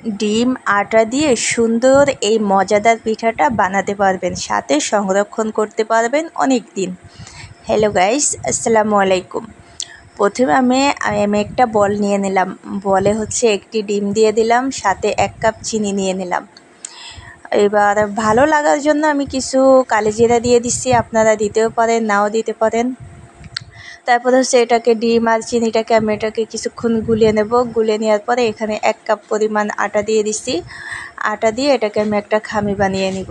ডিম আটা দিয়ে সুন্দর এই মজাদার পিঠাটা বানাতে পারবেন, সাথে সংরক্ষণ করতে পারবেন অনেক দিন। হ্যালো গাইস, আসসালামু আলাইকুম। প্রথমে আমি একটা বল নিয়ে নিলাম। বলে একটি ডিম দিয়ে দিলাম, সাথে 1 কাপ চিনি নিয়ে নিলাম। এবার ভালো লাগার জন্য আমি কিছু কালিজিরা দিয়ে দিচ্ছি, আপনারা দিতেও পারেন নাও দিতে পারেন। তারপর এটাকে ডিম আর চিনিটাকে আমি কিছুক্ষণ গুলিয়ে নেব। গুলিয়ে নেওয়ার পরে এখানে 1 কাপ পরিমাণ আটা দিয়ে দিচ্ছি। আটা দিয়ে এটাকে আমি একটা খামি বানিয়ে নিব,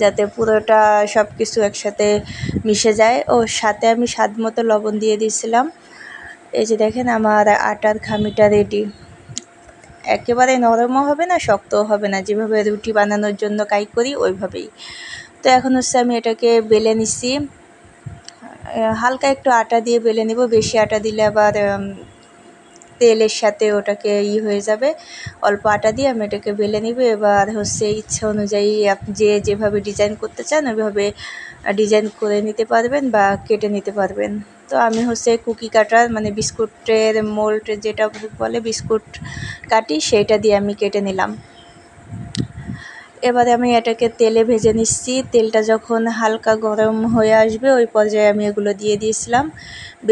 যাতে পুরোটা সব কিছু একসাথে মিশে যায়। ও সাথে আমি স্বাদ মতো লবণ দিয়ে দিয়েছিলাম। এই যে দেখেন আমার আটার খামিটা রেডি। একেবারে নরমও হবে না, শক্তও হবে না, যেভাবে রুটি বানানোর জন্য কাই করি ওইভাবেই। তো এখন আমি এটাকে বেলে নিচ্ছি। হালকা একটু আটা দিয়ে বেলে নিব, বেশি আটা দিলে আবার তেলের সাথে ওটাকে হয়ে যাবে। অল্প আটা দিয়ে আমি এটাকে বেলে নিব। এবার ইচ্ছা অনুযায়ী আপনি যেভাবে ডিজাইন করতে চান ওইভাবে ডিজাইন করে নিতে পারবেন বা কেটে নিতে পারবেন। তো আমি কুকি কাটার মানে বিস্কুটের মোল্ড যেটা বলে বিস্কুট কাটি, সেইটা দিয়ে আমি কেটে নিলাম। এবারে আমি এটাকে তেলে ভেজে নিচ্ছি। তেলটা যখন হালকা গরম হয়ে আসবে ওই পর্যায়ে আমি এগুলো দিয়ে দিয়েছিলাম।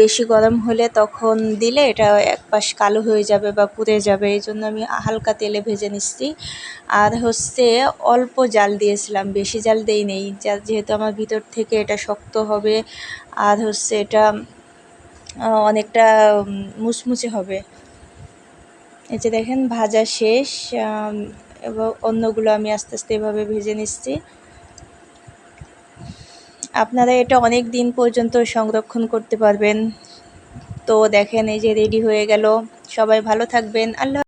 বেশি গরম হলে তখন দিলে এটা এক পাশ কালো হয়ে যাবে বা পুড়ে যাবে, এই জন্য আমি হালকা তেলে ভেজে নিচ্ছি। আর অল্প জাল দিয়েছিলাম, বেশি জাল দেই নেই, যেহেতু আমার ভিতর থেকে এটা শক্ত হবে আর এটা অনেকটা মুচমুচে হবে। এই যে দেখেন ভাজা শেষ। এবং অন্যগুলো আমি আস্তে আস্তে এভাবে ভেজে নিচ্ছি। আপনারা এটা অনেক দিন পর্যন্ত সংরক্ষণ করতে পারবেন। তো দেখেন এই যে রেডি হয়ে গেল। সবাই ভালো থাকবেন। আল্লাহ।